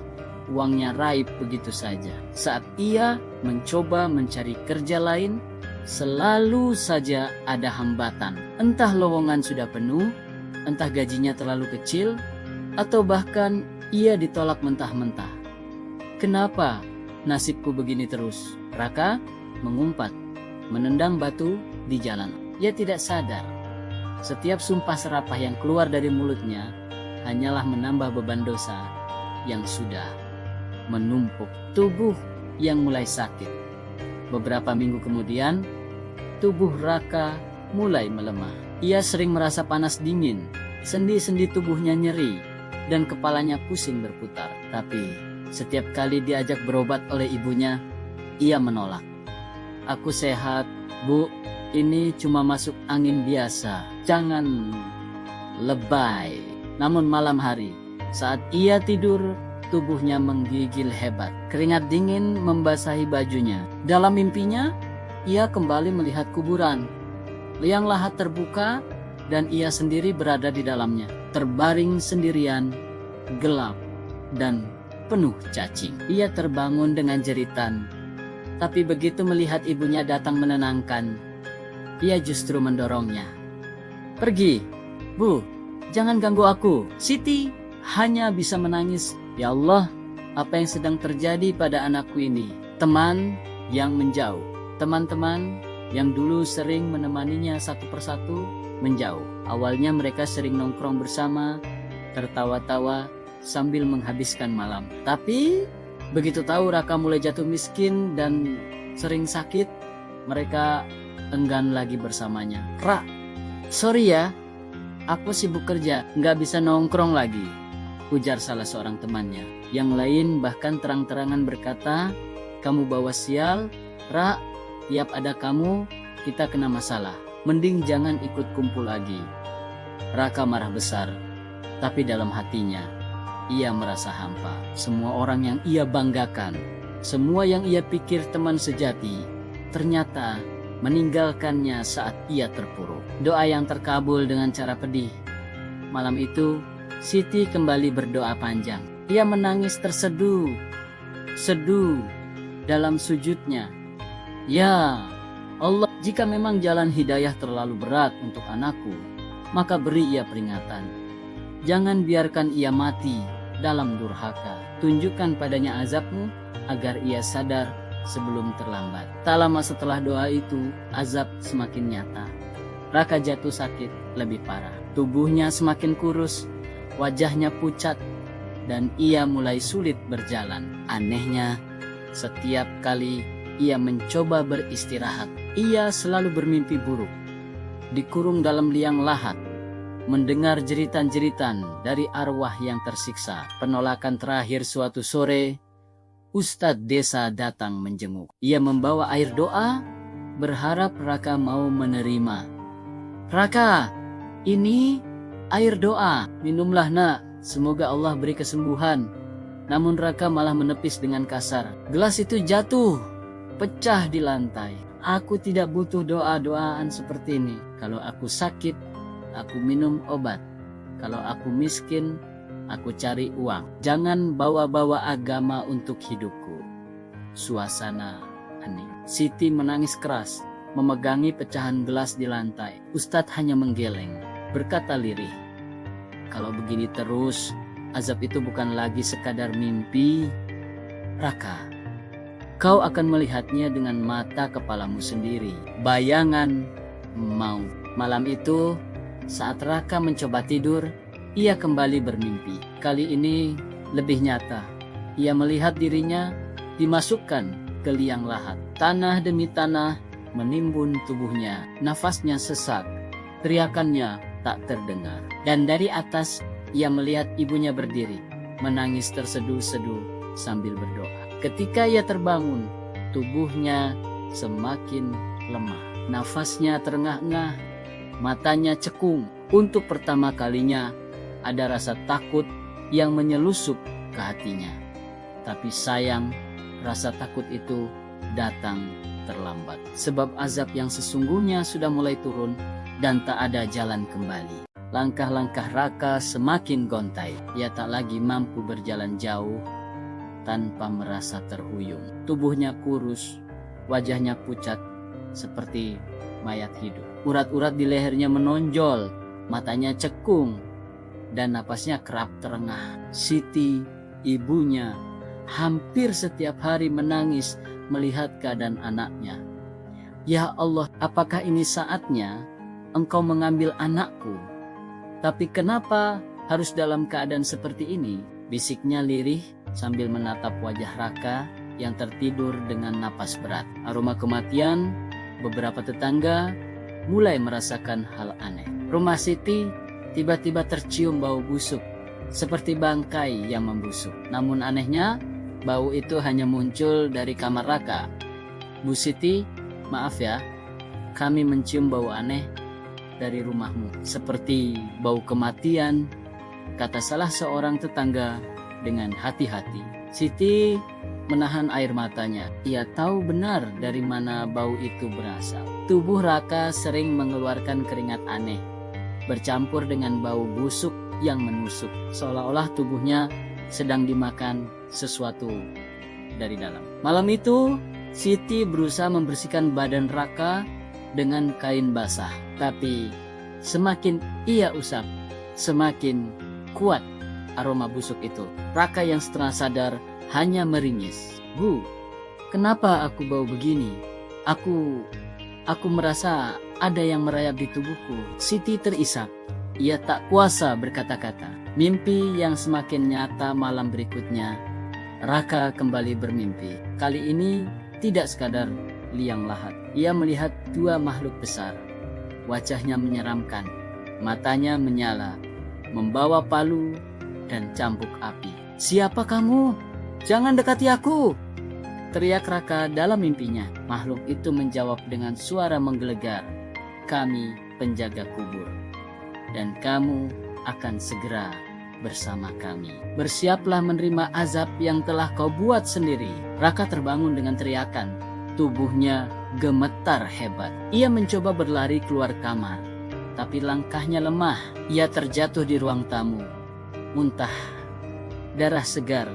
uangnya raib begitu saja. Saat ia mencoba mencari kerja lain, selalu saja ada hambatan. Entah lowongan sudah penuh, entah gajinya terlalu kecil, atau bahkan ia ditolak mentah-mentah. Kenapa nasibku begini terus? Raka mengumpat, menendang batu di jalan. Ia tidak sadar, setiap sumpah serapah yang keluar dari mulutnya hanyalah menambah beban dosa yang sudah menumpuk. Tubuh yang mulai sakit. Beberapa minggu kemudian, tubuh Raka mulai melemah. Ia sering merasa panas dingin, sendi-sendi tubuhnya nyeri, dan kepalanya pusing berputar. Tapi setiap kali diajak berobat oleh ibunya, ia menolak. "Aku sehat, Bu. Ini cuma masuk angin biasa. Jangan lebay." Namun malam hari, saat ia tidur, tubuhnya menggigil hebat. Keringat dingin membasahi bajunya. Dalam mimpinya, ia kembali melihat kuburan. Liang lahat terbuka dan ia sendiri berada di dalamnya. Terbaring sendirian, gelap, dan penuh cacing. Ia terbangun dengan jeritan. Tapi begitu melihat ibunya datang menenangkan, ia justru mendorongnya. "Pergi, Bu, jangan ganggu aku." Siti hanya bisa menangis. "Ya Allah, apa yang sedang terjadi pada anakku ini?" Teman yang menjauh. Teman-teman yang dulu sering menemaninya satu persatu menjauh. Awalnya mereka sering nongkrong bersama, tertawa-tawa sambil menghabiskan malam. Tapi begitu tahu Raka mulai jatuh miskin dan sering sakit, mereka enggan lagi bersamanya. "Ra, sorry ya, aku sibuk kerja, nggak bisa nongkrong lagi," ujar salah seorang temannya. Yang lain bahkan terang-terangan berkata, "Kamu bawa sial, Ra, tiap ada kamu, kita kena masalah. Mending jangan ikut kumpul lagi." Raka marah besar, tapi dalam hatinya, ia merasa hampa. Semua orang yang ia banggakan, semua yang ia pikir teman sejati, ternyata meninggalkannya saat ia terpuruk. Doa yang terkabul dengan cara pedih. Malam itu, Siti kembali berdoa panjang. Ia menangis terseduh dalam sujudnya. "Ya Allah, jika memang jalan hidayah terlalu berat untuk anakku, maka beri ia peringatan. Jangan biarkan ia mati dalam durhaka. Tunjukkan padanya azab-Mu agar ia sadar sebelum terlambat." Tak lama setelah doa itu, azab semakin nyata. Raka jatuh sakit lebih parah. Tubuhnya semakin kurus, wajahnya pucat, dan ia mulai sulit berjalan. Anehnya, setiap kali ia mencoba beristirahat, ia selalu bermimpi buruk. Dikurung dalam liang lahat, mendengar jeritan-jeritan dari arwah yang tersiksa. Penolakan terakhir suatu sore, Ustadz desa datang menjenguk. Ia membawa air doa, berharap Raka mau menerima. "Raka, ini air doa, minumlah nak, semoga Allah beri kesembuhan." Namun Raka malah menepis dengan kasar. Gelas itu jatuh, pecah di lantai. "Aku tidak butuh doa-doaan seperti ini. Kalau aku sakit, aku minum obat. Kalau aku miskin, aku cari uang. Jangan bawa-bawa agama untuk hidupku." Suasana hening. Siti menangis keras, memegangi pecahan gelas di lantai. Ustadz hanya menggeleng, berkata lirih, "Kalau begini terus, azab itu bukan lagi sekadar mimpi. Raka, kau akan melihatnya dengan mata kepalamu sendiri. Bayangan maut." Malam itu, saat Raka mencoba tidur, ia kembali bermimpi. Kali ini lebih nyata. Ia melihat dirinya dimasukkan ke liang lahat. Tanah demi tanah menimbun tubuhnya. Nafasnya sesak, teriakannya tak terdengar. Dan dari atas ia melihat ibunya berdiri, menangis terseduh-seduh sambil berdoa. Ketika ia terbangun, tubuhnya semakin lemah. Nafasnya terengah-engah, matanya cekung. Untuk pertama kalinya ada rasa takut yang menyelusup ke hatinya. Tapi sayang, rasa takut itu datang terlambat. Sebab azab yang sesungguhnya sudah mulai turun dan tak ada jalan kembali. Langkah-langkah Raka semakin gontai. Ia tak lagi mampu berjalan jauh tanpa merasa terhuyung. Tubuhnya kurus, wajahnya pucat seperti mayat hidup. Urat-urat di lehernya menonjol, matanya cekung, dan napasnya kerap terengah. Siti, ibunya, hampir setiap hari menangis melihat keadaan anaknya. "Ya Allah, apakah ini saatnya Engkau mengambil anakku? Tapi kenapa harus dalam keadaan seperti ini?" bisiknya lirih sambil menatap wajah Raka yang tertidur dengan napas berat. Aroma kematian Beberapa tetangga mulai merasakan hal aneh. Rumah Siti tiba-tiba tercium bau busuk, seperti bangkai yang membusuk. Namun anehnya, bau itu hanya muncul dari kamar Raka. Bu Siti, maaf ya, kami mencium bau aneh dari rumahmu, seperti bau kematian, kata salah seorang tetangga dengan hati-hati. Siti menahan air matanya. Ia tahu benar dari mana bau itu berasal. Tubuh Raka sering mengeluarkan keringat aneh, bercampur dengan bau busuk yang menusuk, seolah-olah tubuhnya sedang dimakan sesuatu dari dalam. Malam itu, Siti berusaha membersihkan badan Raka dengan kain basah, tapi semakin ia usap, semakin kuat aroma busuk itu. Raka yang setengah sadar hanya meringis. Bu, kenapa aku bau begini? Aku merasa ada yang merayap di tubuhku. Siti terisak. Ia tak kuasa berkata-kata. Mimpi yang semakin nyata malam berikutnya. Raka kembali bermimpi. Kali ini tidak sekadar liang lahat. Ia melihat dua makhluk besar. Wajahnya menyeramkan. Matanya menyala, membawa palu dan cambuk api. Siapa kamu? Jangan dekati aku! Teriak Raka dalam mimpinya. Makhluk itu menjawab dengan suara menggelegar. Kami penjaga kubur. Dan kamu akan segera bersama kami. Bersiaplah menerima azab yang telah kau buat sendiri. Raka terbangun dengan teriakan. Tubuhnya gemetar hebat. Ia mencoba berlari keluar kamar. Tapi langkahnya lemah. Ia terjatuh di ruang tamu. Muntah darah segar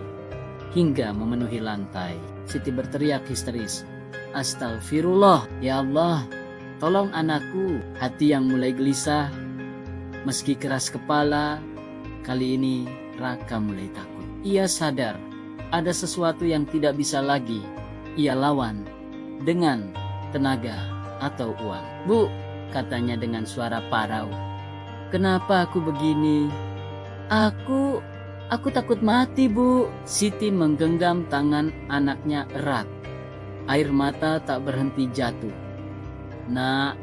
hingga memenuhi lantai. Siti berteriak histeris. Astagfirullah, ya Allah, tolong anakku. Hati yang mulai gelisah, meski keras kepala, kali ini Raka mulai takut. Ia sadar ada sesuatu yang tidak bisa lagi ia lawan dengan tenaga atau uang. Bu, katanya dengan suara parau. Kenapa aku begini? Aku takut mati, Bu. Siti menggenggam tangan anaknya erat. Air mata tak berhenti jatuh. Nak,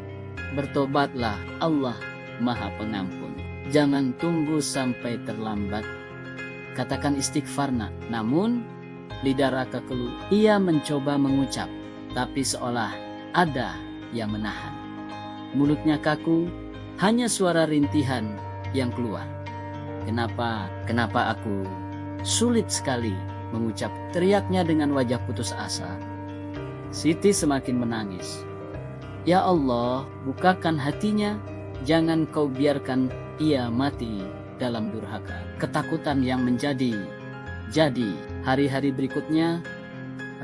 bertobatlah, Allah Maha Pengampun. Jangan tunggu sampai terlambat. Katakan istighfar, nak. Namun, lidah Raka keluh. Ia mencoba mengucap, tapi seolah ada yang menahan. Mulutnya kaku, hanya suara rintihan yang keluar. Kenapa aku sulit sekali mengucap, teriaknya dengan wajah putus asa. Siti semakin menangis. Ya Allah, bukakan hatinya, jangan kau biarkan ia mati dalam durhaka. Ketakutan yang menjadi hari-hari berikutnya,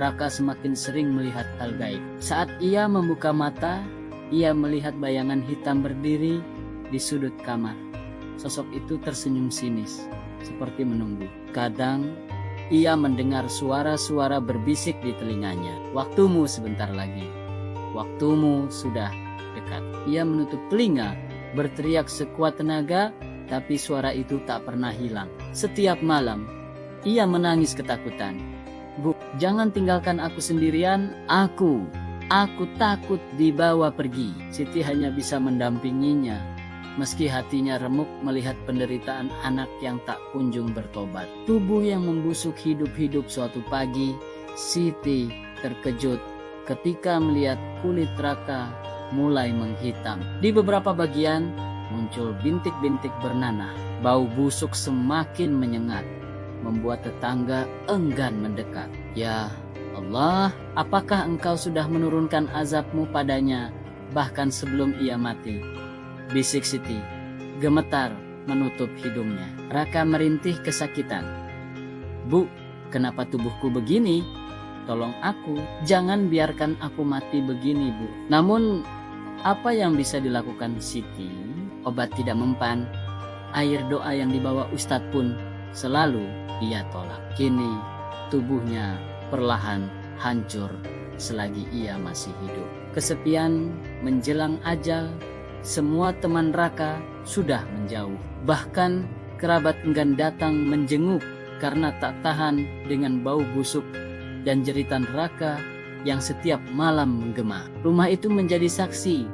Raka semakin sering melihat hal gaib. Saat ia membuka mata, ia melihat bayangan hitam berdiri di sudut kamar. Sosok itu tersenyum sinis, seperti menunggu. Kadang, ia mendengar suara-suara berbisik di telinganya. Waktumu sebentar lagi. Waktumu sudah dekat. Ia menutup telinga, berteriak sekuat tenaga, tapi suara itu tak pernah hilang. Setiap malam, ia menangis ketakutan. Bu, jangan tinggalkan aku sendirian. Aku takut dibawa pergi. Siti hanya bisa mendampinginya. Meski hatinya remuk melihat penderitaan anak yang tak kunjung bertobat. Tubuh yang membusuk hidup-hidup suatu pagi, Siti terkejut ketika melihat kulit Raka mulai menghitam. Di beberapa bagian muncul bintik-bintik bernanah. Bau busuk semakin menyengat, membuat tetangga enggan mendekat. Ya Allah, apakah engkau sudah menurunkan azabmu padanya bahkan sebelum ia mati? Bisik Siti, gemetar menutup hidungnya. Raka merintih kesakitan. Bu, kenapa tubuhku begini? Tolong aku, jangan biarkan aku mati begini, Bu. Namun, apa yang bisa dilakukan Siti? Obat tidak mempan. Air doa yang dibawa Ustadz pun selalu ia tolak. Kini, tubuhnya perlahan hancur selagi ia masih hidup. Kesepian menjelang ajal. Semua teman Raka sudah menjauh. Bahkan kerabat enggan datang menjenguk karena tak tahan dengan bau busuk dan jeritan Raka yang setiap malam menggema. Rumah itu menjadi saksi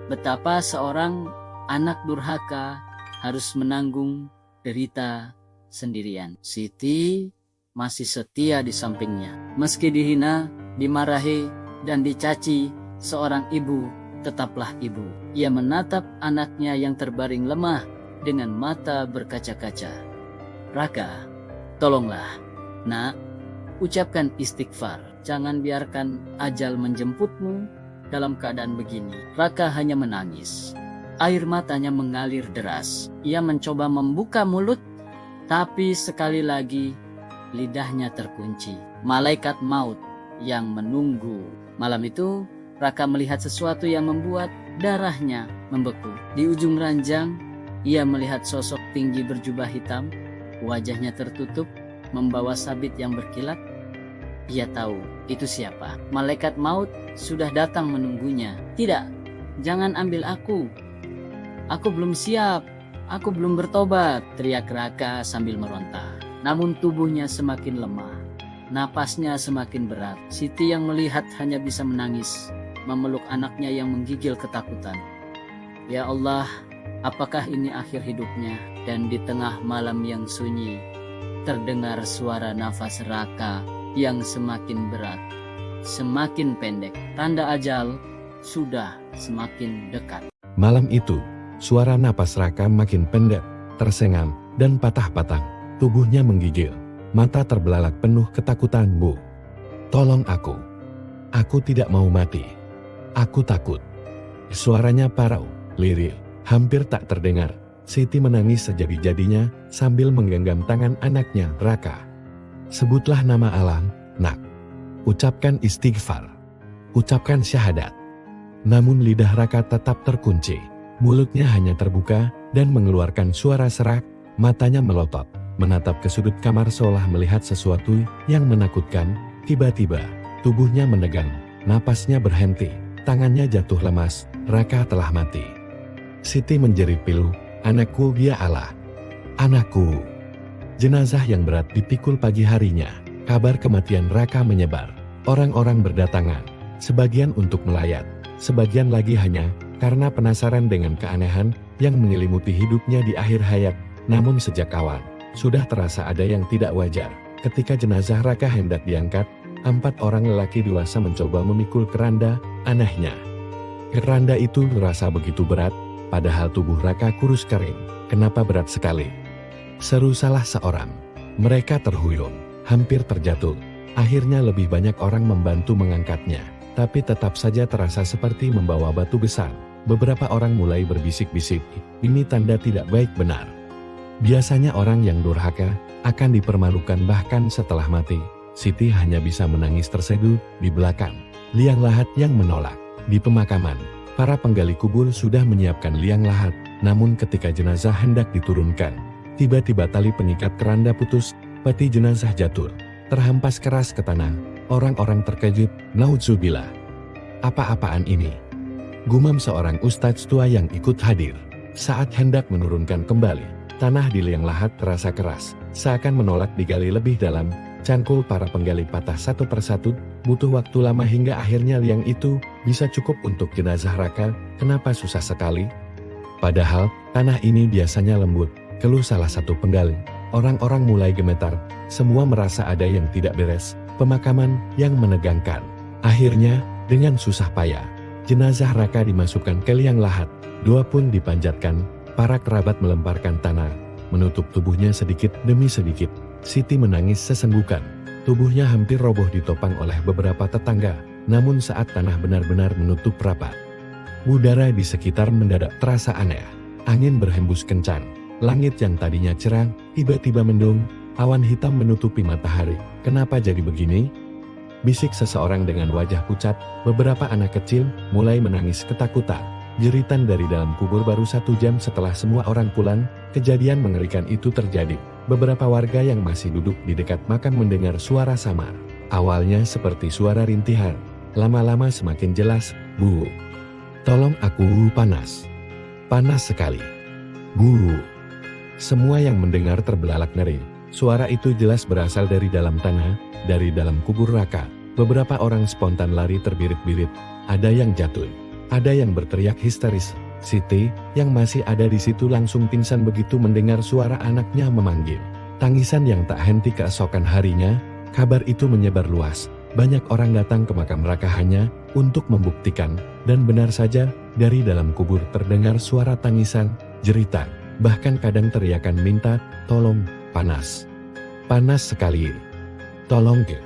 betapa seorang anak durhaka harus menanggung derita sendirian. Siti masih setia di sampingnya. Meski dihina, dimarahi, dan dicaci, seorang ibu tetaplah ibu. Ia menatap anaknya yang terbaring lemah dengan mata berkaca-kaca. Raka, tolonglah, nak, ucapkan istighfar. Jangan biarkan ajal menjemputmu dalam keadaan begini. Raka hanya menangis. Air matanya mengalir deras. Ia mencoba membuka mulut, tapi sekali lagi lidahnya terkunci. Malaikat maut yang menunggu. Malam itu, Raka melihat sesuatu yang membuat darahnya membeku. Di ujung ranjang, ia melihat sosok tinggi berjubah hitam. Wajahnya tertutup, membawa sabit yang berkilat. Ia tahu itu siapa. Malaikat maut sudah datang menunggunya. Tidak, jangan ambil aku. Aku belum siap. Aku belum bertobat, teriak Raka sambil meronta. Namun tubuhnya semakin lemah. Napasnya semakin berat. Siti yang melihat hanya bisa menangis, memeluk anaknya yang menggigil ketakutan. Ya Allah, apakah ini akhir hidupnya? Dan di tengah malam yang sunyi, terdengar suara nafas Raka yang semakin berat, semakin pendek. Tanda ajal sudah semakin dekat. Malam itu, suara napas Raka makin pendek, tersengal, dan patah-patah. Tubuhnya menggigil, mata terbelalak penuh ketakutan. Bu, tolong aku. Aku tidak mau mati. Aku takut. Suaranya parau, lirih, hampir tak terdengar. Siti menangis sejadi-jadinya sambil menggenggam tangan anaknya, Raka. Sebutlah nama Allah, nak. Ucapkan istighfar. Ucapkan syahadat. Namun lidah Raka tetap terkunci. Mulutnya hanya terbuka dan mengeluarkan suara serak. Matanya melotot, menatap ke sudut kamar seolah melihat sesuatu yang menakutkan. Tiba-tiba, tubuhnya menegang, napasnya berhenti, tangannya jatuh lemas. Raka telah mati. Siti menjerit pilu, anakku, dia Allah. Anakku. Jenazah yang berat dipikul pagi harinya. Kabar kematian Raka menyebar. Orang-orang berdatangan, sebagian untuk melayat, sebagian lagi hanya karena penasaran dengan keanehan yang menyelimuti hidupnya di akhir hayat. Namun sejak awal, sudah terasa ada yang tidak wajar. Ketika jenazah Raka hendak diangkat, 4 orang lelaki dewasa mencoba memikul keranda. Anehnya, keranda itu terasa begitu berat, padahal tubuh Raka kurus kering. Kenapa berat sekali? Seru salah seorang. Mereka terhuyung, hampir terjatuh. Akhirnya lebih banyak orang membantu mengangkatnya, tapi tetap saja terasa seperti membawa batu besar. Beberapa orang mulai berbisik-bisik, ini tanda tidak baik benar. Biasanya orang yang durhaka akan dipermalukan bahkan setelah mati. Siti hanya bisa menangis terseduh di belakang. Liang lahat yang menolak. Di pemakaman, para penggali kubur sudah menyiapkan liang lahat. Namun ketika jenazah hendak diturunkan, tiba-tiba tali pengikat keranda putus, peti jenazah jatuh, terhempas keras ke tanah. Orang-orang terkejut, naudzubillah. Apa-apaan ini? Gumam seorang ustadz tua yang ikut hadir. Saat hendak menurunkan kembali, tanah di liang lahat terasa keras, seakan menolak digali lebih dalam. Cangkul para penggali patah satu persatu, butuh waktu lama hingga akhirnya liang itu bisa cukup untuk jenazah Raka. Kenapa susah sekali? Padahal, tanah ini biasanya lembut, keluh salah satu penggali. Orang-orang mulai gemetar, semua merasa ada yang tidak beres, pemakaman yang menegangkan. Akhirnya, dengan susah payah, jenazah Raka dimasukkan ke liang lahat. Doa pun dipanjatkan, para kerabat melemparkan tanah, menutup tubuhnya sedikit demi sedikit. Siti menangis sesenggukan, tubuhnya hampir roboh ditopang oleh beberapa tetangga. Namun saat tanah benar-benar menutup rapat, udara di sekitar mendadak terasa aneh. Angin berhembus kencang, langit yang tadinya cerah, tiba-tiba mendung, awan hitam menutupi matahari. Kenapa jadi begini? Bisik seseorang dengan wajah pucat. Beberapa anak kecil mulai menangis ketakutan. Jeritan dari dalam kubur baru 1 jam setelah semua orang pulang. Kejadian mengerikan itu terjadi. Beberapa warga yang masih duduk di dekat makam mendengar suara samar. Awalnya seperti suara rintihan, lama-lama semakin jelas. Bu, tolong aku, panas. Panas sekali. Bu. Semua yang mendengar terbelalak ngeri. Suara itu jelas berasal dari dalam tanah, dari dalam kubur Raka. Beberapa orang spontan lari terbirit-birit, ada yang jatuh, ada yang berteriak histeris. Siti, yang masih ada di situ langsung pingsan begitu mendengar suara anaknya memanggil. Tangisan yang tak henti keesokan harinya, kabar itu menyebar luas. Banyak orang datang ke makam Raka hanya untuk membuktikan, dan benar saja, dari dalam kubur terdengar suara tangisan, jeritan, bahkan kadang teriakan minta, tolong, panas. Panas sekali. Tolong ke.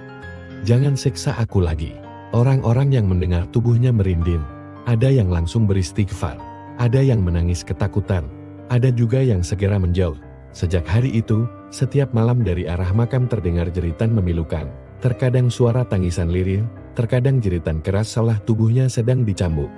Jangan siksa aku lagi. Orang-orang yang mendengar tubuhnya merinding. Ada yang langsung beristighfar. Ada yang menangis ketakutan. Ada juga yang segera menjauh. Sejak hari itu, setiap malam dari arah makam terdengar jeritan memilukan. Terkadang suara tangisan lirih, terkadang jeritan keras seolah tubuhnya sedang dicambuk.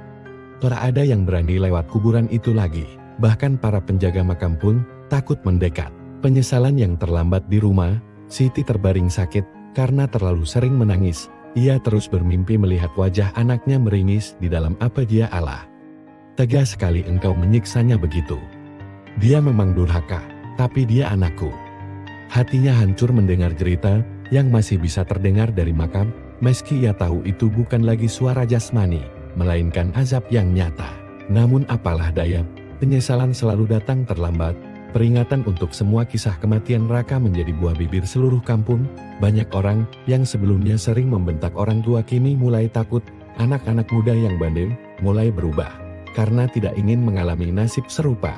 Tak ada yang berani lewat kuburan itu lagi. Bahkan para penjaga makam pun takut mendekat. Penyesalan yang terlambat di rumah, Siti terbaring sakit karena terlalu sering menangis. Ia terus bermimpi melihat wajah anaknya meringis di dalam apa dia Allah. Tega sekali engkau menyiksanya begitu. Dia memang durhaka, tapi dia anakku. Hatinya hancur mendengar cerita yang masih bisa terdengar dari makam, meski ia tahu itu bukan lagi suara jasmani, melainkan azab yang nyata. Namun apalah daya, penyesalan selalu datang terlambat. Peringatan untuk semua kisah kematian Raka menjadi buah bibir seluruh kampung. Banyak orang yang sebelumnya sering membentak orang tua kini mulai takut. Anak-anak muda yang bandel mulai berubah karena tidak ingin mengalami nasib serupa.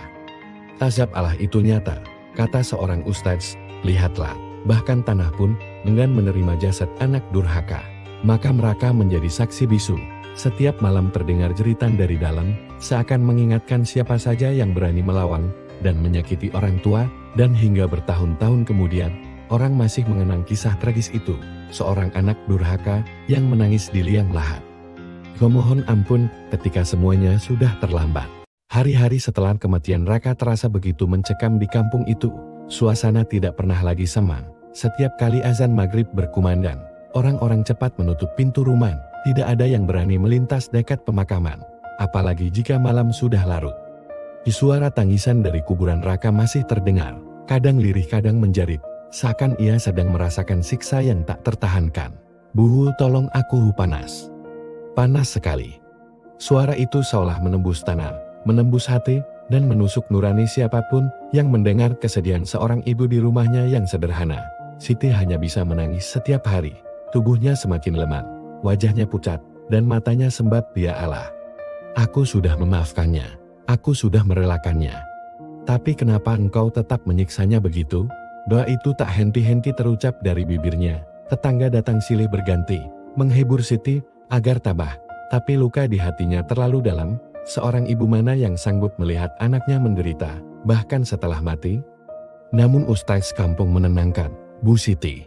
Azab Allah itu nyata, kata seorang ustadz. Lihatlah, bahkan tanah pun enggan menerima jasad anak durhaka. Makam Raka menjadi saksi bisu. Setiap malam terdengar jeritan dari dalam, seakan mengingatkan siapa saja yang berani melawan dan menyakiti orang tua, dan hingga bertahun-tahun kemudian, orang masih mengenang kisah tragis itu, seorang anak durhaka yang menangis di liang lahat. Memohon ampun ketika semuanya sudah terlambat. Hari-hari setelah kematian Raka terasa begitu mencekam di kampung itu. Suasana tidak pernah lagi sama. Setiap kali azan maghrib berkumandang, orang-orang cepat menutup pintu rumah. Tidak ada yang berani melintas dekat pemakaman, apalagi jika malam sudah larut. Suara tangisan dari kuburan Raka masih terdengar, kadang lirih kadang menjerit, seakan ia sedang merasakan siksa yang tak tertahankan. "Bu, tolong aku, panas. Panas sekali." Suara itu seolah menembus tanah, menembus hati, dan menusuk nurani siapapun yang mendengar kesedihan seorang ibu di rumahnya yang sederhana. Siti hanya bisa menangis setiap hari. Tubuhnya semakin lemah, wajahnya pucat, dan matanya sembat dia Allah. Aku sudah memaafkannya. Aku sudah merelakannya. Tapi kenapa engkau tetap menyiksanya begitu? Doa itu tak henti-henti terucap dari bibirnya. Tetangga datang silih berganti, menghibur Siti agar tabah. Tapi luka di hatinya terlalu dalam. Seorang ibu mana yang sanggup melihat anaknya menderita, bahkan setelah mati? Namun ustaz kampung menenangkan, "Bu Siti,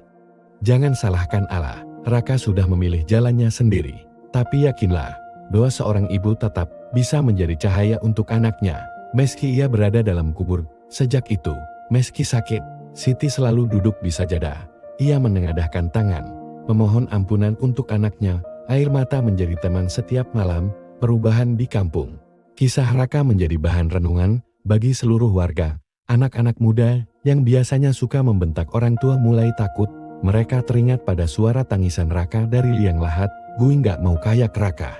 jangan salahkan Allah. Raka sudah memilih jalannya sendiri. Tapi yakinlah, doa seorang ibu tetap bisa menjadi cahaya untuk anaknya, meski ia berada dalam kubur." Sejak itu, meski sakit, Siti selalu duduk di sajadah. Ia menengadahkan tangan, memohon ampunan untuk anaknya. Air mata menjadi teman setiap malam. Perubahan di kampung. Kisah Raka menjadi bahan renungan bagi seluruh warga. Anak-anak muda yang biasanya suka membentak orang tua mulai takut. Mereka teringat pada suara tangisan Raka dari liang lahat. "Gue nggak mau kayak Raka,"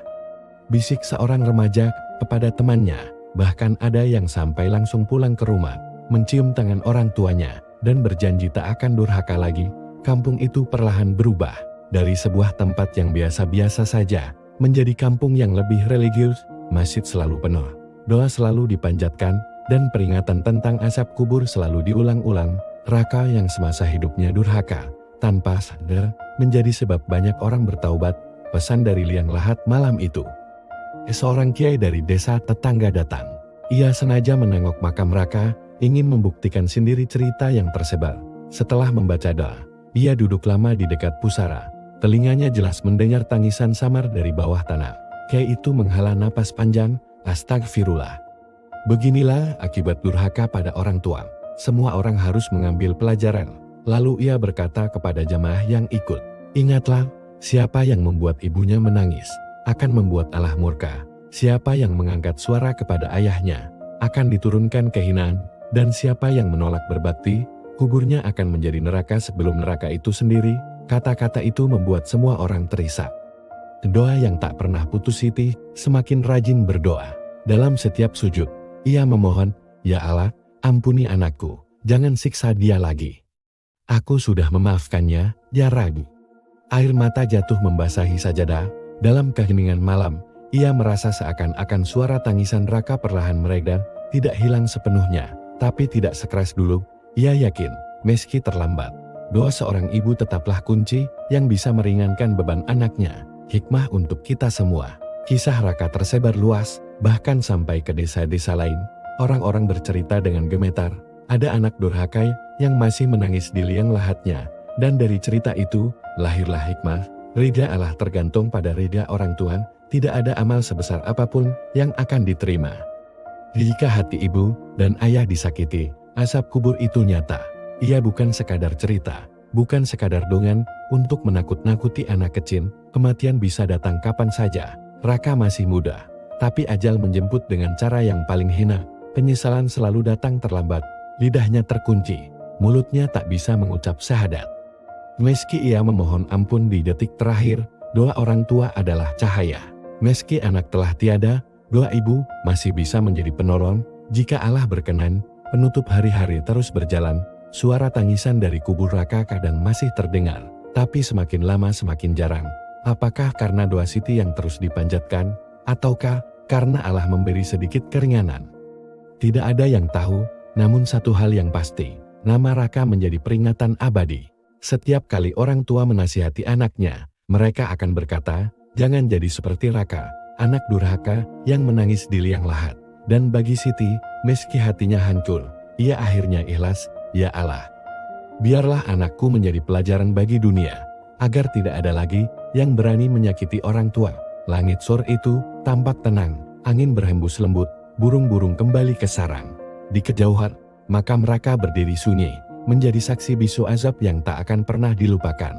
bisik seorang remaja kepada temannya. Bahkan ada yang sampai langsung pulang ke rumah, mencium tangan orang tuanya, dan berjanji tak akan durhaka lagi. Kampung itu perlahan berubah dari sebuah tempat yang biasa-biasa saja menjadi kampung yang lebih religius. Masjid selalu penuh, doa selalu dipanjatkan, dan peringatan tentang asap kubur selalu diulang-ulang. Raka yang semasa hidupnya durhaka, tanpa sadar, menjadi sebab banyak orang bertaubat. Pesan dari liang lahat malam itu. Seorang kiai dari desa tetangga datang. Ia sengaja menengok makam Raka, ingin membuktikan sendiri cerita yang tersebar. Setelah membaca doa, ia duduk lama di dekat pusara. Telinganya jelas mendengar tangisan samar dari bawah tanah. Kiai itu menghela napas panjang, "Astagfirullah. Beginilah akibat durhaka pada orang tua. Semua orang harus mengambil pelajaran." Lalu ia berkata kepada jamaah yang ikut, "Ingatlah, siapa yang membuat ibunya menangis, akan membuat Allah murka. Siapa yang mengangkat suara kepada ayahnya, akan diturunkan kehinaan. Dan siapa yang menolak berbakti, kuburnya akan menjadi neraka sebelum neraka itu sendiri." Kata-kata itu membuat semua orang terisak. Doa yang tak pernah putus Siti semakin rajin berdoa. Dalam setiap sujud, ia memohon, "Ya Allah, ampuni anakku, jangan siksa dia lagi. Aku sudah memaafkannya, ya Rabbi." Air mata jatuh membasahi sajadah. Dalam keheningan malam, ia merasa seakan-akan suara tangisan Raka perlahan mereda, tidak hilang sepenuhnya, tapi tidak sekeras dulu. Ia yakin, meski terlambat, doa seorang ibu tetaplah kunci yang bisa meringankan beban anaknya. Hikmah untuk kita semua. Kisah Raka tersebar luas, bahkan sampai ke desa-desa lain. Orang-orang bercerita dengan gemetar, ada anak durhaka yang masih menangis di liang lahatnya. Dan dari cerita itu, lahirlah hikmah. Ridha Allah tergantung pada ridha orang tua. Tidak ada amal sebesar apapun yang akan diterima. Jika hati ibu dan ayah disakiti, azab kubur itu nyata. Ia bukan sekadar cerita, bukan sekadar dongeng untuk menakut-nakuti anak kecil. Kematian bisa datang kapan saja. Raka masih muda, tapi ajal menjemput dengan cara yang paling hina. Penyesalan selalu datang terlambat. Lidahnya terkunci, mulutnya tak bisa mengucap syahadat. Meski ia memohon ampun di detik terakhir, doa orang tua adalah cahaya. Meski anak telah tiada, doa ibu masih bisa menjadi penolong. Jika Allah berkenan, penutup hari-hari terus berjalan. Suara tangisan dari kubur Raka kadang masih terdengar, tapi semakin lama semakin jarang. Apakah karena doa Siti yang terus dipanjatkan, ataukah karena Allah memberi sedikit keringanan? Tidak ada yang tahu, namun satu hal yang pasti, nama Raka menjadi peringatan abadi. Setiap kali orang tua menasihati anaknya, mereka akan berkata, "Jangan jadi seperti Raka, anak durhaka yang menangis di liang lahat." Dan bagi Siti, meski hatinya hancur, ia akhirnya ikhlas, "Ya Allah, biarlah anakku menjadi pelajaran bagi dunia, agar tidak ada lagi yang berani menyakiti orang tua." Langit sore itu tampak tenang, angin berhembus lembut, burung-burung kembali ke sarang. Di kejauhan, makam Raka berdiri sunyi, menjadi saksi bisu azab yang tak akan pernah dilupakan.